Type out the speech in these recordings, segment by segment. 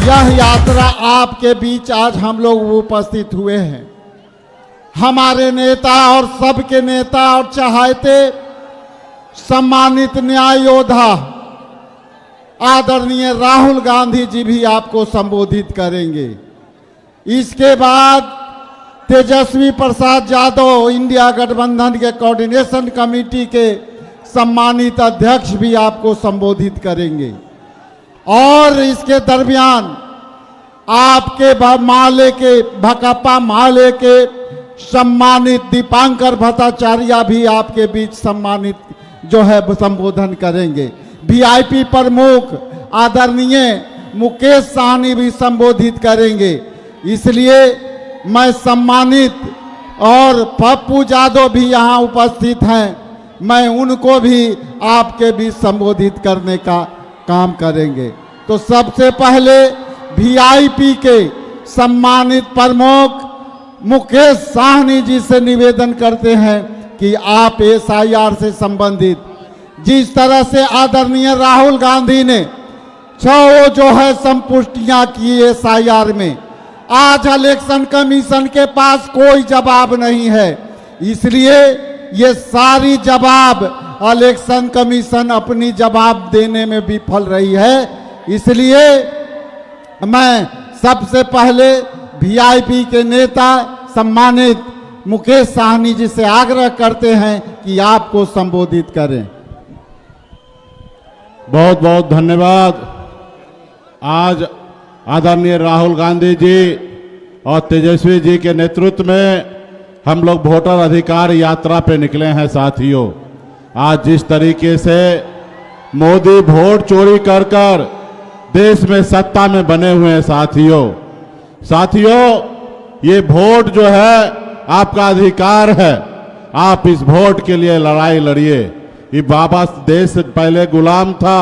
यह यात्रा आपके बीच आज हम लोग उपस्थित हुए हैं। हमारे नेता और सबके नेता और चाहते सम्मानित न्याय योद्धा आदरणीय राहुल गांधी जी भी आपको संबोधित करेंगे। इसके बाद तेजस्वी प्रसाद यादव इंडिया गठबंधन के कोऑर्डिनेशन कमेटी के सम्मानित अध्यक्ष भी आपको संबोधित करेंगे। और इसके दरमियान आपके माले के भकपा माले के सम्मानित दीपांकर भट्टाचार्य भी आपके बीच सम्मानित जो है संबोधन करेंगे। वीआईपी प्रमुख आदरणीय मुकेश साहनी भी संबोधित करेंगे। इसलिए मैं सम्मानित और पप्पू यादव भी यहाँ उपस्थित हैं, मैं उनको भी आपके बीच संबोधित करने का काम करेंगे। तो सबसे पहले वीआईपी के सम्मानित प्रमुख मुकेश साहनी जी से निवेदन करते हैं कि आप एसआईआर से संबंधित जिस तरह से आदरणीय राहुल गांधी ने 6 जो है संपुष्टियां की एसआईआर में, आज इलेक्शन कमीशन के पास कोई जवाब नहीं है। इसलिए ये सारी जवाब इलेक्शन कमीशन अपनी जवाब देने में विफल रही है। इसलिए मैं सबसे पहले वीआईपी के नेता सम्मानित मुकेश साहनी जी से आग्रह करते हैं कि आपको संबोधित करें। बहुत बहुत धन्यवाद। आज आदरणीय राहुल गांधी जी और तेजस्वी जी के नेतृत्व में हम लोग वोटर अधिकार यात्रा पे निकले हैं। साथियों, आज जिस तरीके से मोदी वोट चोरी कर कर देश में सत्ता में बने हुए हैं, साथियों ये वोट जो है आपका अधिकार है। आप इस वोट के लिए लड़ाई लड़िए। ये बाबा देश पहले गुलाम था,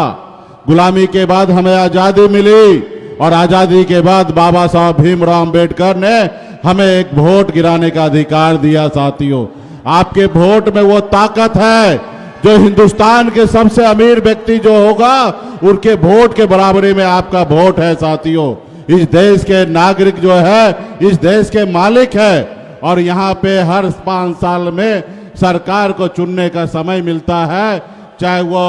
गुलामी के बाद हमें आजादी मिली और आजादी के बाद बाबा साहब भीमराव अंबेडकर ने हमें एक वोट गिराने का अधिकार दिया। साथियों, आपके वोट में वो ताकत है जो हिंदुस्तान के सबसे अमीर व्यक्ति जो होगा उनके वोट के बराबरी में आपका वोट है। साथियों, इस देश के नागरिक जो है इस देश के मालिक है और यहाँ पे हर 5 साल में सरकार को चुनने का समय मिलता है, चाहे वो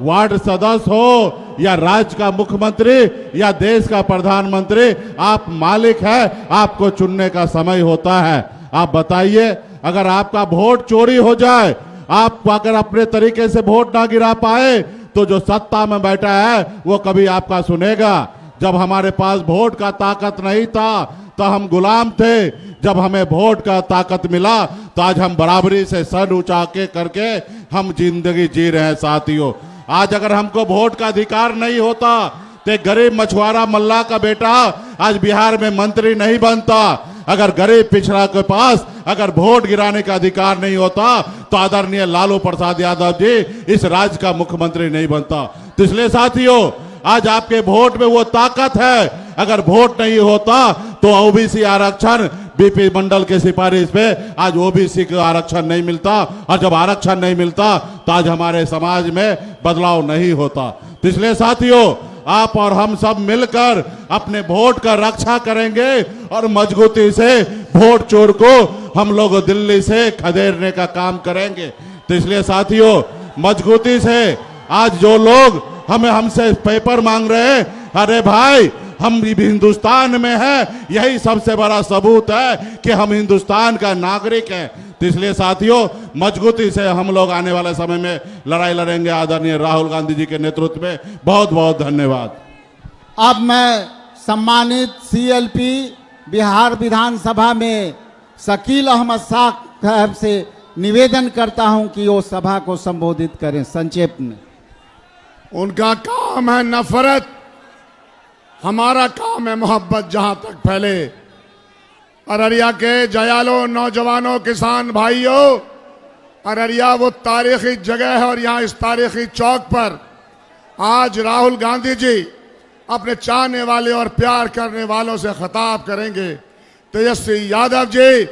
वार्ड सदस्य हो या राज्य का मुख्यमंत्री या देश का प्रधानमंत्री, आप मालिक है, आपको चुनने का समय होता है। आप बताइए, अगर आपका वोट चोरी हो जाए, आप अगर अपने तरीके से वोट ना गिरा पाए तो जो सत्ता में बैठा है वो कभी आपका सुनेगा। जब हमारे पास वोट का ताकत नहीं था तो हम गुलाम थे, जब हमें वोट का ताकत मिला तो आज हम बराबरी से सर ऊंचा के करके हम जिंदगी जी रहे हैं। साथियों, आज अगर हमको वोट का अधिकार नहीं होता तो गरीब मछुआरा मल्ला का बेटा आज बिहार में मंत्री नहीं बनता। अगर गरीब पिछड़ा के पास अगर वोट गिराने का अधिकार नहीं होता तो आदरणीय लालू प्रसाद यादव जी इस राज्य का मुख्यमंत्री नहीं बनता। तो इसलिए साथियों, आज आपके वोट में वो ताकत है। अगर वोट नहीं होता तो ओबीसी आरक्षण बीपी मंडल के सिफारिश पे आज ओबीसी का आरक्षण नहीं मिलता, और जब आरक्षण नहीं मिलता तो आज हमारे समाज में बदलाव नहीं होता। तो इसलिए साथियों, आप और हम सब मिलकर अपने वोट का रक्षा करेंगे और मजबूती से वोट चोर को हम लोग दिल्ली से खदेड़ने का काम करेंगे। तो इसलिए साथियों, मजबूती से आज जो लोग हमसे पेपर मांग रहे हैं, अरे भाई हम भी हिंदुस्तान में हैं, यही सबसे बड़ा सबूत है कि हम हिंदुस्तान का नागरिक हैं। तो इसलिए साथियों, मजबूती से हम लोग आने वाले समय में लड़ाई लड़ेंगे आदरणीय राहुल गांधी जी के नेतृत्व में। बहुत बहुत धन्यवाद। अब मैं सम्मानित सीएलपी बिहार विधानसभा में शकील अहमद साहब से निवेदन करता हूं कि वो सभा को संबोधित करें संक्षेप में। उनका काम है नफरत, हमारा काम है मोहब्बत। जहां तक फैले अररिया के जयालो नौजवानों, किसान भाइयों, अररिया वो तारीखी जगह है और यहाँ इस तारीखी चौक पर आज राहुल गांधी जी अपने चाहने वाले और प्यार करने वालों से खिताब करेंगे। तेजस्वी यादव जी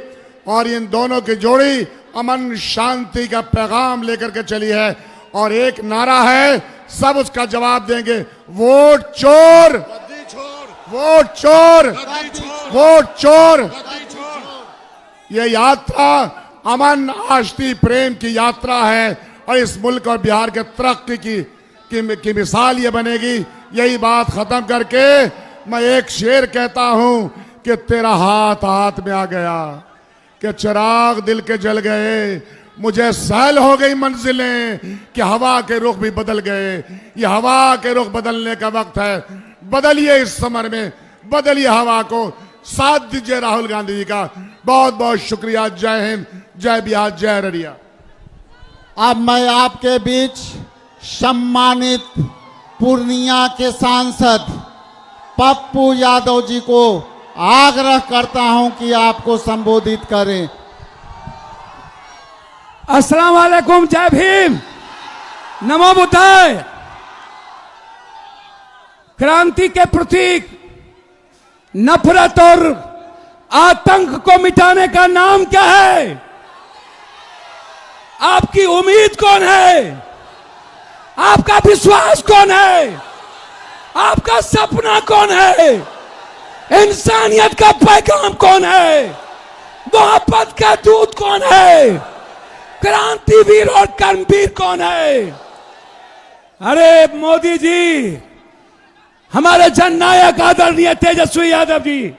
और इन दोनों की जोड़ी अमन शांति का पैगाम लेकर के चली है और एक नारा है, सब उसका जवाब देंगे, वोट चोर वोट चोर, वोट चोर। ये यात्रा अमन, आष्टी, प्रेम की यात्रा है और इस मुल्क और बिहार के तरक्की की मिसाल ये बनेगी। यही बात खत्म करके मैं एक शेर कहता हूं कि तेरा हाथ हाथ में आ गया, कि चिराग दिल के जल गए, मुझे सहल हो गई मंजिलें, कि हवा के रुख भी बदल गए। ये हवा के रुख बदलने का वक्त है। बदलिए इस समर में, बदलिए हवा को, साथ दीजिए राहुल गांधी जी का। बहुत बहुत शुक्रिया। जय हिंद, जय बिहार, जय अररिया। अब मैं आपके बीच सम्मानित पूर्णिया के सांसद पप्पू यादव जी को आग्रह करता हूं कि आपको संबोधित करें। अस्सलाम वालेकुम, जय भीम, नमो बुद्धाय। क्रांति के प्रतीक नफरत और आतंक को मिटाने का नाम क्या है? आपकी उम्मीद कौन है? आपका विश्वास कौन है? आपका सपना कौन है? इंसानियत का पैगाम कौन है? मोहब्बत का दूत कौन है? क्रांतिवीर और कर्मवीर कौन है? अरे मोदी जी, हमारे जननायक आदरणीय तेजस्वी यादव जी,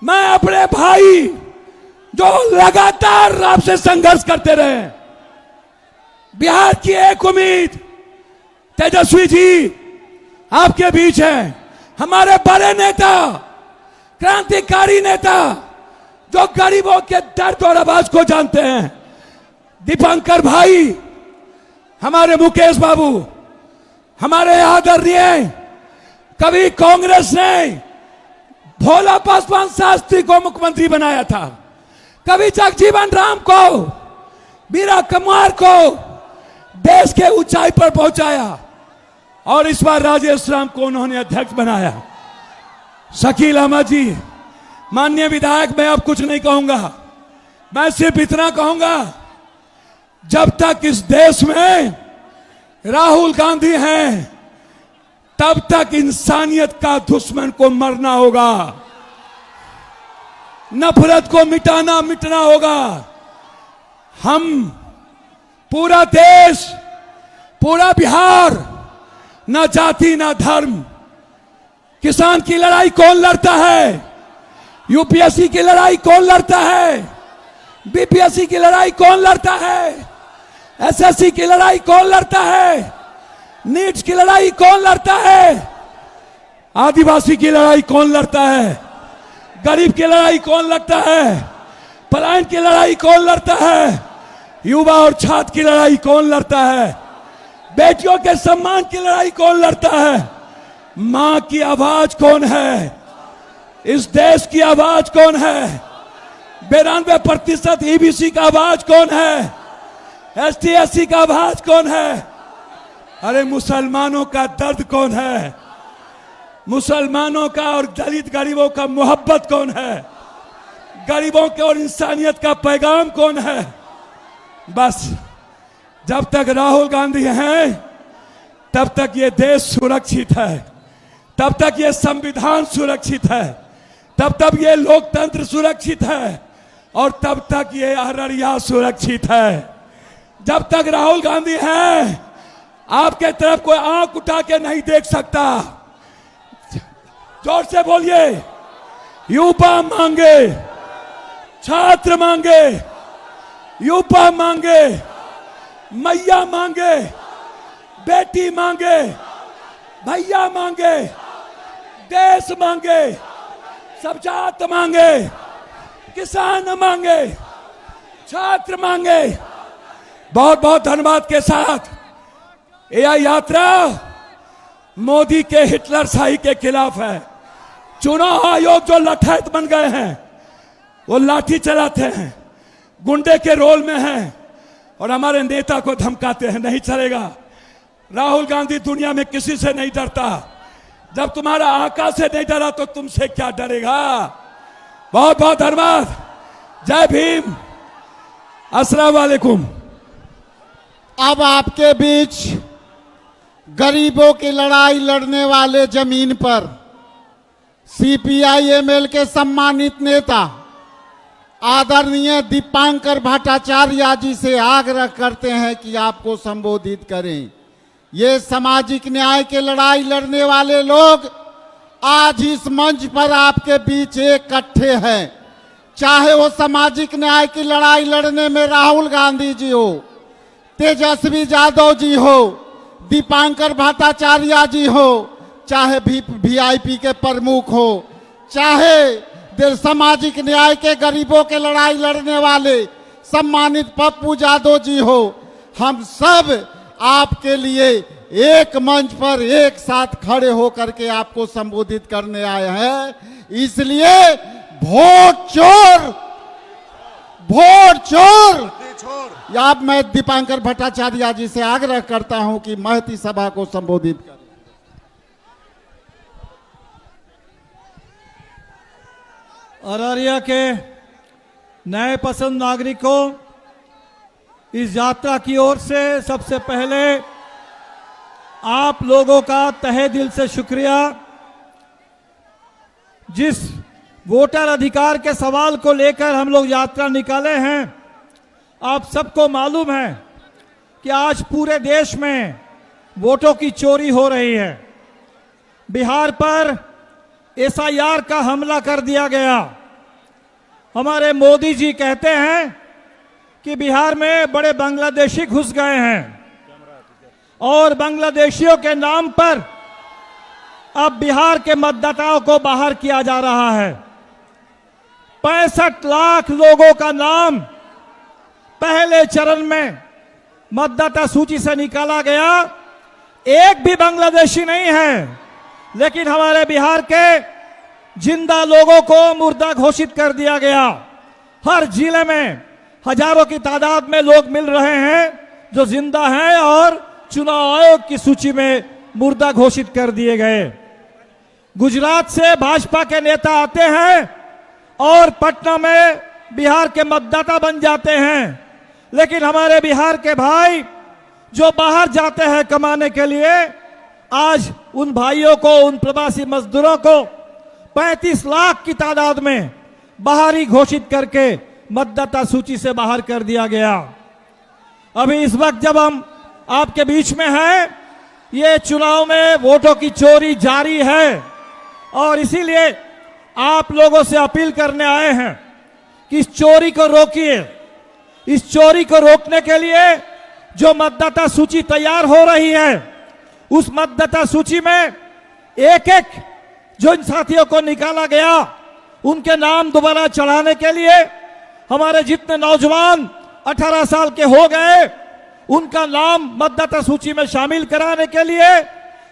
मैं अपने भाई जो लगातार आपसे संघर्ष करते रहे, बिहार की एक उम्मीद तेजस्वी जी आपके बीच है। हमारे बड़े नेता, क्रांतिकारी नेता जो गरीबों के दर्द और आवाज को जानते हैं, दीपंकर भाई, हमारे मुकेश बाबू, हमारे आदरणीय, कभी कांग्रेस ने भोला पासवान शास्त्री को मुख्यमंत्री बनाया था, कभी जगजीवन राम को, मीरा कुमार को देश के ऊंचाई पर पहुंचाया, और इस बार राजेश राम को उन्होंने अध्यक्ष बनाया। शकील अहमद जी, माननीय विधायक, मैं अब कुछ नहीं कहूंगा, मैं सिर्फ इतना कहूंगा, जब तक इस देश में राहुल गांधी हैं, तब तक इंसानियत का दुश्मन को मरना होगा, नफरत को मिटना होगा। हम पूरा देश, पूरा बिहार, ना जाति ना धर्म, किसान की लड़ाई कौन लड़ता है? यूपीएससी की लड़ाई कौन लड़ता है? बीपीएससी की लड़ाई कौन लड़ता है? एसएससी की लड़ाई कौन लड़ता है? नीट की लड़ाई कौन लड़ता है? आदिवासी की लड़ाई कौन लड़ता है? गरीब की लड़ाई कौन लड़ता है? पलायन की लड़ाई कौन लड़ता है? युवा और छात्र की लड़ाई कौन लड़ता है? बेटियों के सम्मान की लड़ाई कौन लड़ता है? मां की आवाज कौन है? इस देश की आवाज कौन है? 92% ईबीसी का आवाज कौन है? एसटी एससी का आवाज कौन है? अरे मुसलमानों का दर्द कौन है? मुसलमानों का और दलित गरीबों का मोहब्बत कौन है? गरीबों के और इंसानियत का पैगाम कौन है? बस जब तक राहुल गांधी हैं, तब तक ये देश सुरक्षित है, तब तक ये संविधान सुरक्षित है, तब तक ये लोकतंत्र सुरक्षित है, और तब तक ये अररिया सुरक्षित है। जब तक राहुल गांधी हैं, आपके तरफ कोई आंख उठा के नहीं देख सकता। जोर से बोलिए, युवा मांगे, छात्र मांगे, युवा मांगे, मैया मांगे, बेटी मांगे, भैया मांगे, देश मांगे, सब जात मांगे, किसान मांगे, छात्र मांगे। बहुत बहुत धन्यवाद के साथ यह यात्रा मोदी के हिटलर शाही के खिलाफ है। चुनाव आयोग जो लठैत बन गए हैं, वो लाठी चलाते हैं, गुंडे के रोल में हैं, और हमारे नेता को धमकाते हैं। नहीं चलेगा। राहुल गांधी दुनिया में किसी से नहीं डरता। जब तुम्हारा आका से नहीं डरा तो तुमसे क्या डरेगा। बहुत बहुत धन्यवाद। जय भीम। अस्सलाम वालेकुम। अब आपके बीच गरीबों की लड़ाई लड़ने वाले जमीन पर सीपीआई-एमएल के सम्मानित नेता आदरणीय दीपांकर भट्टाचार्य जी से आग्रह करते हैं कि आपको संबोधित करें। ये सामाजिक न्याय के लड़ाई लड़ने वाले लोग आज इस मंच पर आपके बीच इकट्ठे हैं। चाहे वो सामाजिक न्याय की लड़ाई लड़ने में राहुल गांधी जी हो, तेजस्वी यादव जी हो, दीपांकर भट्टाचार्य जी हो, चाहे वीआईपी के प्रमुख हो, चाहे सामाजिक न्याय के गरीबों के लड़ाई लड़ने वाले सम्मानित पप्पू यादव जी हो, हम सब आपके लिए एक मंच पर एक साथ खड़े होकर के आपको संबोधित करने आए हैं। इसलिए वोट चोर, वोट चोर। अब मैं दीपांकर भट्टाचार्य जी से आग्रह करता हूं कि महती सभा को संबोधित करें। अररिया के नए पसंद नागरिकों, इस यात्रा की ओर से सबसे पहले आप लोगों का तहे दिल से शुक्रिया। जिस वोटर अधिकार के सवाल को लेकर हम लोग यात्रा निकाले हैं, आप सबको मालूम है कि आज पूरे देश में वोटों की चोरी हो रही है। बिहार पर एसआईआर का हमला कर दिया गया। हमारे मोदी जी कहते हैं कि बिहार में बड़े बांग्लादेशी घुस गए हैं और बांग्लादेशियों के नाम पर अब बिहार के मतदाताओं को बाहर किया जा रहा है। 65 लाख लोगों का नाम पहले चरण में मतदाता सूची से निकाला गया। एक भी बांग्लादेशी नहीं है, लेकिन हमारे बिहार के जिंदा लोगों को मुर्दा घोषित कर दिया गया। हर जिले में हजारों की तादाद में लोग मिल रहे हैं जो जिंदा हैं और चुनाव आयोग की सूची में मुर्दा घोषित कर दिए गए। गुजरात से भाजपा के नेता आते हैं और पटना में बिहार के मतदाता बन जाते हैं, लेकिन हमारे बिहार के भाई जो बाहर जाते हैं कमाने के लिए, आज उन भाइयों को, उन प्रवासी मजदूरों को 35 लाख की तादाद में बाहरी घोषित करके मतदाता सूची से बाहर कर दिया गया। अभी इस वक्त जब हम आपके बीच में हैं, ये चुनाव में वोटों की चोरी जारी है और इसीलिए आप लोगों से अपील करने आए हैं कि इस चोरी को रोकिए। इस चोरी को रोकने के लिए जो मतदाता सूची तैयार हो रही है, उस मतदाता सूची में एक एक जो इन साथियों को निकाला गया, उनके नाम दोबारा चढ़ाने के लिए हमारे जितने नौजवान 18 साल के हो गए, उनका नाम मतदाता सूची में शामिल कराने के लिए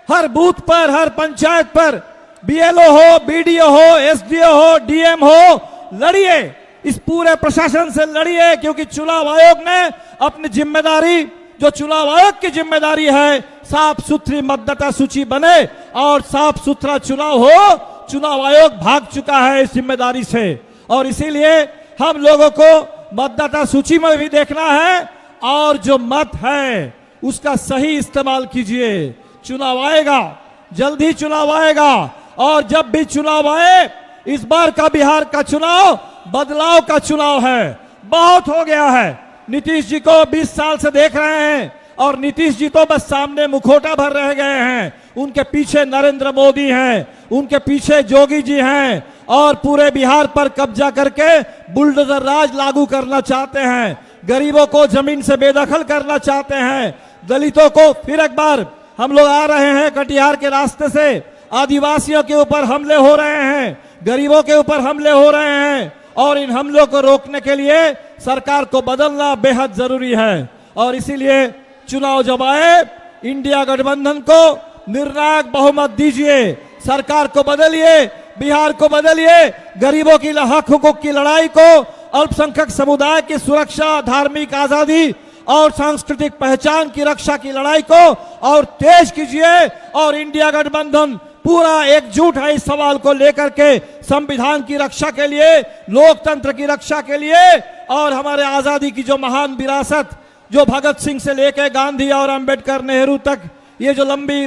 हर बूथ पर, हर पंचायत पर बीएलओ हो, बीडीओ हो, एसडीओ हो, डीएम हो, लड़िए। इस पूरे प्रशासन से लड़िए, क्योंकि चुनाव आयोग ने अपनी जिम्मेदारी, जो चुनाव आयोग की जिम्मेदारी है, साफ सुथरी मतदाता सूची बने और साफ सुथरा चुनाव हो। चुनाव आयोग भाग चुका है इस जिम्मेदारी से और इसीलिए हम लोगों को मतदाता सूची में भी देखना है और जो मत है उसका सही इस्तेमाल कीजिए। चुनाव आएगा, जल्दी चुनाव आएगा और जब भी चुनाव आए, इस बार का बिहार का चुनाव बदलाव का चुनाव है। बहुत हो गया है। नीतीश जी को 20 साल से देख रहे हैं और नीतीश जी तो बस सामने मुखौटा भर रह गए हैं। उनके पीछे नरेंद्र मोदी हैं, उनके पीछे जोगी जी हैं और पूरे बिहार पर कब्जा करके बुलडोजर राज लागू करना चाहते हैं। गरीबों को जमीन से बेदखल करना चाहते हैं। दलितों को फिर एक बार हम लोग आ रहे हैं कटिहार के रास्ते से, आदिवासियों के ऊपर हमले हो रहे हैं, गरीबों के ऊपर हमले हो रहे हैं और इन हमलों को रोकने के लिए सरकार को बदलना बेहद जरूरी है। और इसीलिए चुनाव जब आए, इंडिया गठबंधन को निर्णायक बहुमत दीजिए, सरकार को बदलिए, बिहार को बदलिए, गरीबों की हक हुकूक की लड़ाई को, अल्पसंख्यक समुदाय की सुरक्षा, धार्मिक आजादी और सांस्कृतिक पहचान की रक्षा की लड़ाई को और तेज कीजिए। और इंडिया गठबंधन पूरा एकजुट है इस सवाल को लेकर के, संविधान की रक्षा के लिए, लोकतंत्र की रक्षा के लिए और हमारे आजादी की जो महान विरासत, जो भगत सिंह से लेकर गांधी और अंबेडकर, नेहरू तक ये जो लंबी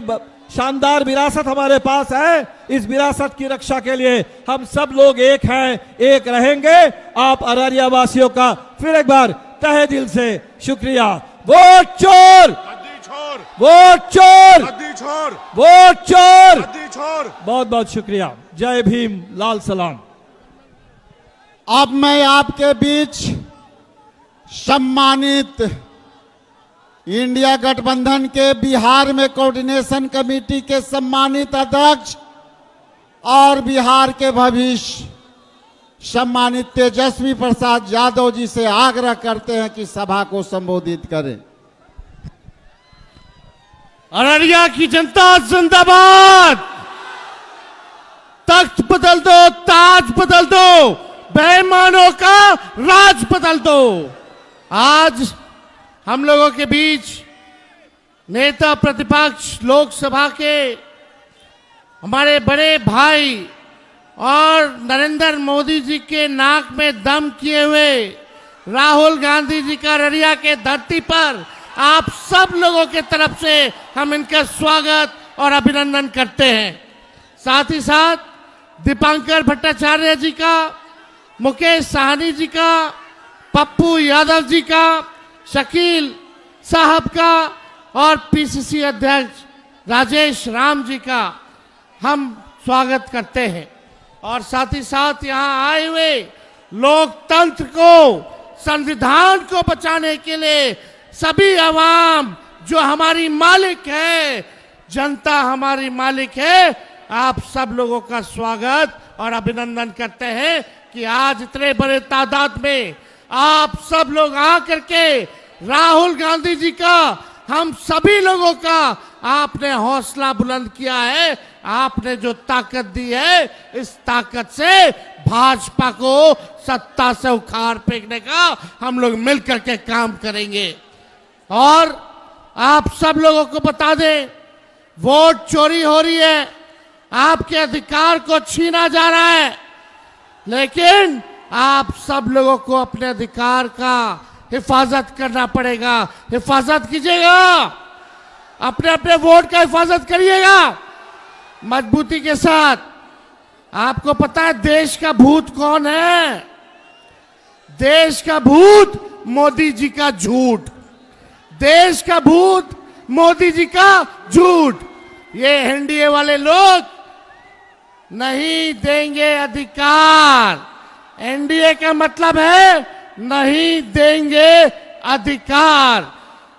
शानदार विरासत हमारे पास है। इस विरासत की रक्षा के लिए हम सब लोग एक हैं, एक रहेंगे। आप अररिया वासियों का फिर एक बार तहे दिल से शुक्रिया। वोट चोर, वोट चोर, वोट चोर। बहुत बहुत शुक्रिया। जय भीम, लाल सलाम। अब मैं आपके बीच सम्मानित इंडिया गठबंधन के बिहार में कोऑर्डिनेशन कमेटी के सम्मानित अध्यक्ष और बिहार के भविष्य सम्मानित तेजस्वी प्रसाद यादव जी से आग्रह करते हैं कि सभा को संबोधित करें। अररिया की जनता जिंदाबाद। तख्त बदल दो, ताज बदल दो, बेईमानों का राज बदल दो। आज हम लोगों के बीच नेता प्रतिपक्ष लोकसभा के हमारे बड़े भाई और नरेंद्र मोदी जी के नाक में दम किए हुए राहुल गांधी जी का अररिया के धरती पर आप सब लोगों के तरफ से हम इनका स्वागत और अभिनंदन करते हैं। साथ ही साथ दीपांकर भट्टाचार्य जी का, मुकेश साहनी जी का, पप्पू यादव जी का, शकील साहब का और पीसीसी अध्यक्ष राजेश राम जी का हम स्वागत करते हैं। और साथ ही साथ यहाँ आए हुए लोकतंत्र को, संविधान को बचाने के लिए सभी आवाम जो हमारी मालिक है, जनता हमारी मालिक है, आप सब लोगों का स्वागत और अभिनंदन करते हैं कि आज इतने बड़े तादाद में आप सब लोग आकर के राहुल गांधी जी का, हम सभी लोगों का आपने हौसला बुलंद किया है। आपने जो ताकत दी है, इस ताकत से भाजपा को सत्ता से उखाड़ फेंकने का हम लोग मिलकर के काम करेंगे। और आप सब लोगों को बता दें, वोट चोरी हो रही है, आपके अधिकार को छीना जा रहा है, लेकिन आप सब लोगों को अपने अधिकार का हिफाजत करना पड़ेगा। हिफाजत कीजिएगा, अपने अपने वोट का हिफाजत करिएगा मजबूती के साथ। आपको पता है देश का भूत कौन है? देश का भूत मोदी जी का झूठ। देश का भूत मोदी जी का झूठ। ये एनडीए वाले लोग नहीं देंगे अधिकार। एनडीए का मतलब है नहीं देंगे अधिकार।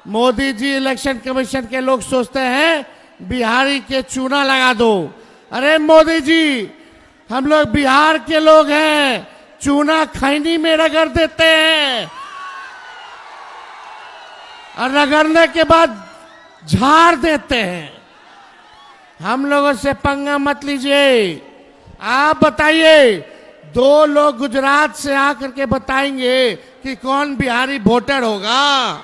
मोदी जी इलेक्शन कमीशन के लोग सोचते हैं बिहारी के चूना लगा दो। अरे मोदी जी, हम लोग बिहार के लोग हैं, चूना खैनी में रगड़ देते हैं और रगड़ने के बाद झाड़ देते हैं। हम लोगों से पंगा मत लीजिए। आप बताइए, दो लोग गुजरात से आकर के बताएंगे कि कौन बिहारी वोटर होगा।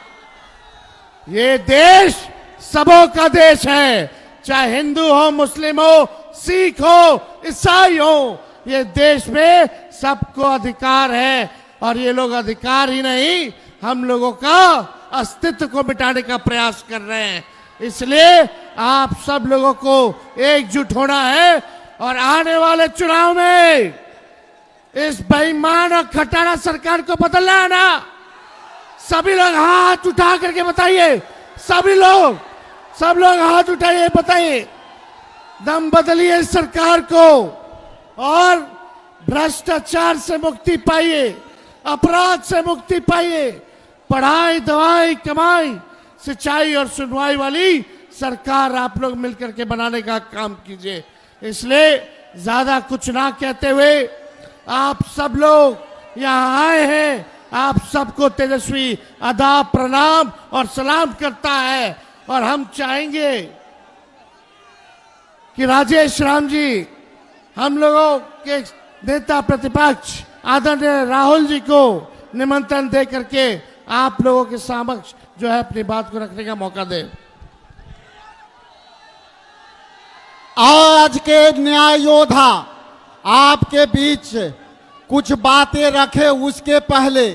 ये देश सबों का देश है, चाहे हिंदू हो, मुस्लिम हो, सिख हो, ईसाई हो। ये देश में सबको अधिकार है और ये लोग अधिकार ही नहीं, हम लोगों का अस्तित्व को मिटाने का प्रयास कर रहे हैं। इसलिए आप सब लोगों को एकजुट होना है और आने वाले चुनाव में इस बेईमान और खटारा सरकार को बदलना है ना। सभी लोग हाथ उठा करके बताइए, सभी लोग, सब लोग हाथ उठाइए, बताइए, दम बदलिए इस सरकार को और भ्रष्टाचार से मुक्ति पाइए, अपराध से मुक्ति पाइए, पढ़ाई, दवाई, कमाई, सिंचाई और सुनवाई वाली सरकार आप लोग मिलकर के बनाने का काम कीजिए। इसलिए ज्यादा कुछ ना कहते हुए आप सब लोग यहाँ आए हैं, आप सबको तेजस्वी आदाब, प्रणाम और सलाम करता है। और हम चाहेंगे कि राजेश राम जी, हम लोगों के नेता प्रतिपक्ष आदरणीय राहुल जी को निमंत्रण दे करके आप लोगों के समक्ष जो है अपनी बात को रखने का मौका दें। आज के न्याय योद्धा आपके बीच कुछ बातें रखे, उसके पहले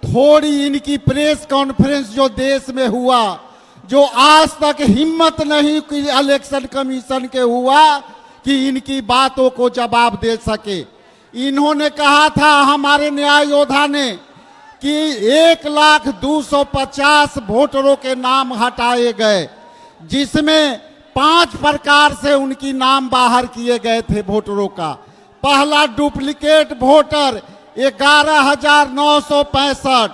थोड़ी इनकी प्रेस कॉन्फ्रेंस जो देश में हुआ, जो आज तक हिम्मत नहीं की इलेक्शन कमीशन के हुआ कि इनकी बातों को जवाब दे सके। इन्होंने कहा था हमारे न्याय योद्धा ने कि 1,250 वोटरों के नाम हटाए गए, जिसमें 5 प्रकार से उनकी नाम बाहर किए गए थे वोटरों का। पहला duplicate voter 11,965,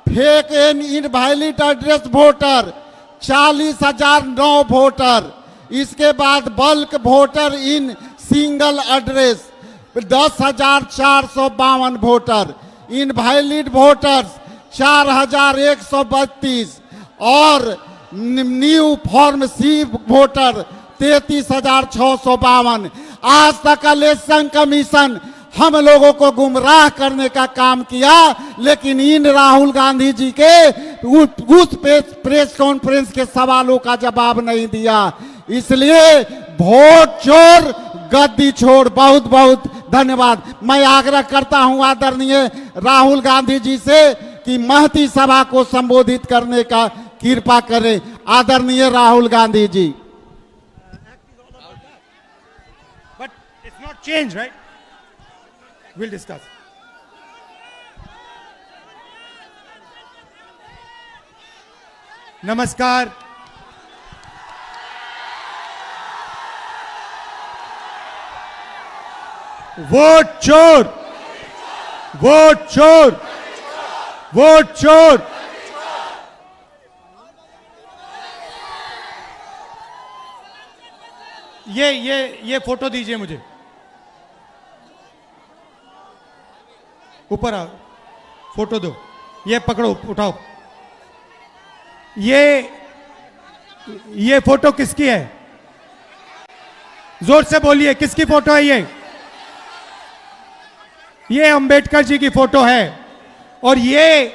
fake and invalid address voter 40,009 voter. इसके बाद bulk voter in single address 10,452 voter, invalid voters 4,132 और न्यू फॉर्म सी वोटर 33,652। आज तक इलेक्शन कमीशन हम लोगों को गुमराह करने का काम किया, लेकिन इन राहुल गांधी जी के उस प्रेस कॉन्फ्रेंस के सवालों का जवाब नहीं दिया। इसलिए वोट चोर गद्दी छोड़। बहुत बहुत धन्यवाद। मैं आग्रह करता हूं आदरणीय राहुल गांधी जी से कि महती सभा को संबोधित करने का कृपा करें। आदरणीय Rahul Gandhi ji. But it's not changed, right? We'll discuss. नमस्कार। वोट चोर, वोट चोर, वोट चोर। ये फोटो दीजिए मुझे। ऊपर आओ, फोटो दो। ये पकड़ो, उठाओ। ये फोटो किसकी है? जोर से बोलिए, किसकी फोटो है ये? अंबेडकर जी की फोटो है। और ये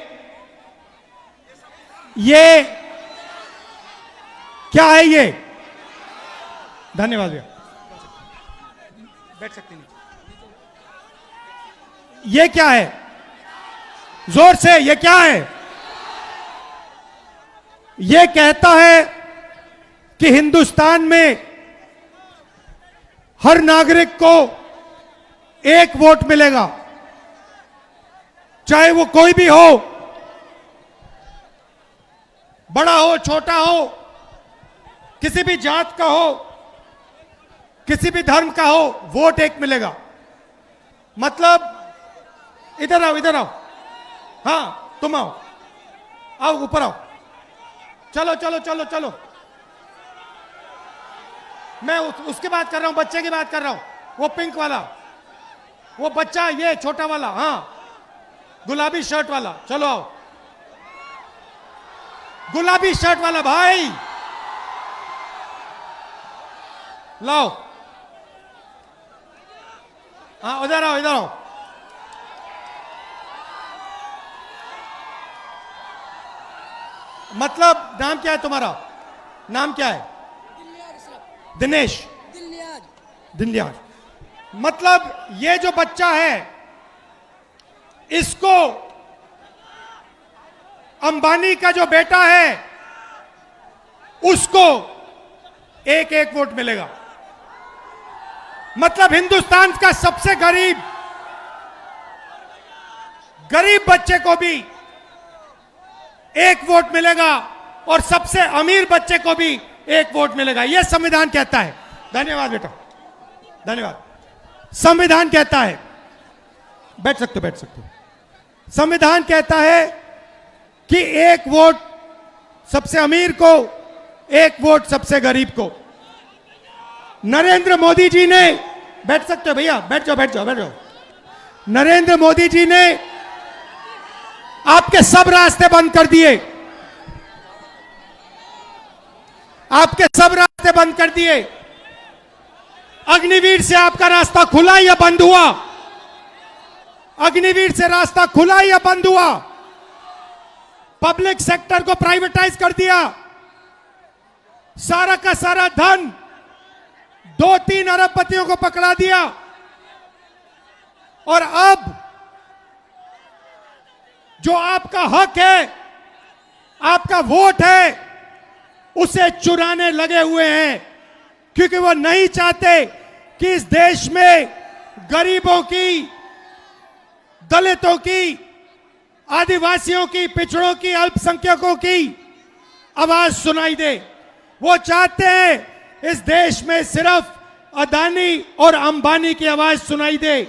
क्या है ये? धन्यवाद भैया, बैठ सकते नहीं। ये क्या है? जोर से, ये क्या है? ये कहता है कि हिंदुस्तान में हर नागरिक को एक वोट मिलेगा, चाहे वो कोई भी हो, बड़ा हो छोटा हो, किसी भी जात का हो, किसी भी धर्म का हो, वोट एक मिलेगा। मतलब इधर आओ, इधर आओ। हाँ, तुम आओ, आओ ऊपर आओ। चलो चलो चलो चलो। मैं उसकी बात कर रहा हूं, बच्चे की बात कर रहा हूं। वो पिंक वाला, वो बच्चा, ये छोटा वाला, हाँ गुलाबी शर्ट वाला। चलो आओ, गुलाबी शर्ट वाला भाई लाओ। हाँ उधर आओ, इधर आओ। मतलब नाम क्या है तुम्हारा? नाम क्या है? दिनेश दिनलियाज। मतलब ये जो बच्चा है, इसको अंबानी का जो बेटा है उसको एक एक वोट मिलेगा। मतलब हिंदुस्तान का सबसे गरीब बच्चे को भी एक वोट मिलेगा और सबसे अमीर बच्चे को भी एक वोट मिलेगा। यह संविधान कहता है। धन्यवाद बेटा, धन्यवाद। संविधान कहता है, बैठ सकते हो, बैठ सकते हो। संविधान कहता है कि एक वोट सबसे अमीर को, एक वोट सबसे गरीब को। नरेंद्र मोदी जी ने, बैठ सकते हो भैया, बैठ जाओ, बैठ जाओ, बैठ जाओ। नरेंद्र मोदी जी ने आपके सब रास्ते बंद कर दिए, आपके सब रास्ते बंद कर दिए। अग्निवीर से आपका रास्ता खुला या बंद हुआ? अग्निवीर से रास्ता खुला या बंद हुआ? पब्लिक सेक्टर को प्राइवेटाइज कर दिया। सारा का सारा धन 2-3 अरबपतियों को पकड़ा दिया। और अब जो आपका हक है, आपका वोट है, उसे चुराने लगे हुए हैं, क्योंकि वो नहीं चाहते कि इस देश में गरीबों की, दलितों की, आदिवासियों की, पिछड़ों की, अल्पसंख्यकों की आवाज सुनाई दे। वो चाहते हैं इस देश में सिर्फ अदानी और अंबानी की आवाज सुनाई दे।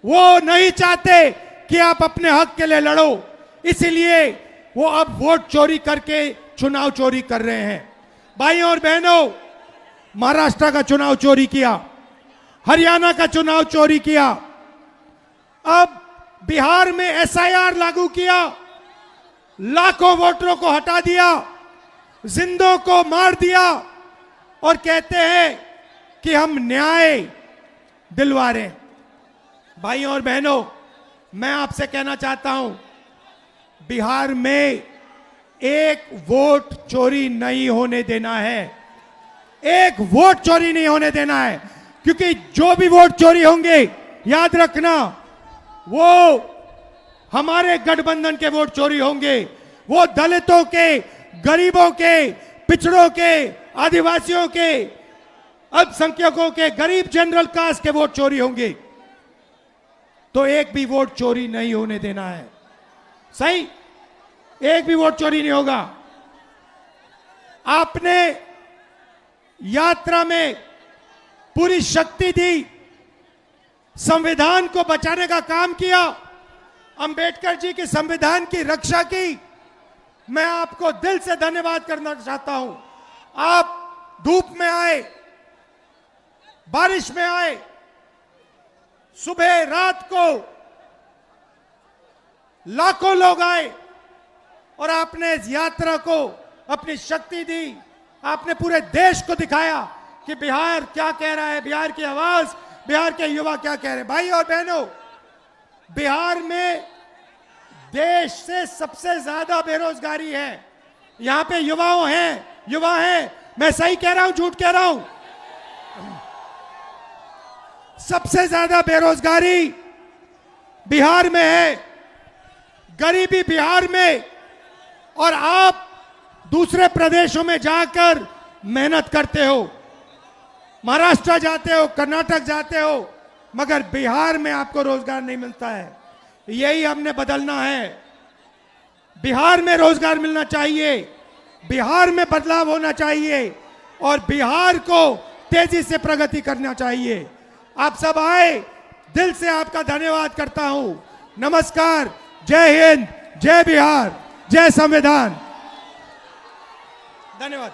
वो नहीं चाहते कि आप अपने हक के लिए लड़ो, इसीलिए वो अब वोट चोरी करके चुनाव चोरी कर रहे हैं। भाइयों और बहनों, महाराष्ट्र का चुनाव चोरी किया, हरियाणा का चुनाव चोरी किया, अब बिहार में एसआईआर लागू किया, लाखों वोटरों को हटा दिया, जिंदों को मार दिया और कहते हैं कि हम न्याय दिलवा रहे हैं। भाइयों और बहनों, मैं आपसे कहना चाहता हूं, बिहार में एक वोट चोरी नहीं होने देना है, एक वोट चोरी नहीं होने देना है, क्योंकि जो भी वोट चोरी होंगे, याद रखना, वो हमारे गठबंधन के वोट चोरी होंगे, वो दलितों के, गरीबों के, पिछड़ों के, आदिवासियों के, अल्पसंख्यकों के, गरीब जनरल कास्ट के वोट चोरी होंगे। तो एक भी वोट चोरी नहीं होने देना है। सही, एक भी वोट चोरी नहीं होगा। आपने यात्रा में पूरी शक्ति दी, संविधान को बचाने का काम किया, अंबेडकर जी के संविधान की रक्षा की। मैं आपको दिल से धन्यवाद करना चाहता हूं। आप धूप में आए, बारिश में आए, सुबह रात को लाखों लोग आए और आपने इस यात्रा को अपनी शक्ति दी। आपने पूरे देश को दिखाया कि बिहार क्या कह रहा है, बिहार की आवाज, बिहार के युवा क्या कह रहे हैं। भाई और बहनों, बिहार में देश से सबसे ज्यादा बेरोजगारी है। यहां पे युवा हैं। मैं सही कह रहा हूं, झूठ कह रहा हूं? सबसे ज्यादा बेरोजगारी बिहार में है, गरीबी बिहार में। और आप दूसरे प्रदेशों में जाकर मेहनत करते हो, महाराष्ट्र जाते हो, कर्नाटक जाते हो, मगर बिहार में आपको रोजगार नहीं मिलता है। यही हमने बदलना है। बिहार में रोजगार मिलना चाहिए, बिहार में बदलाव होना चाहिए और बिहार को तेजी से प्रगति करना चाहिए। आप सब आए, दिल से आपका धन्यवाद करता हूं। नमस्कार, जय हिंद, जय बिहार, जय संविधान। धन्यवाद।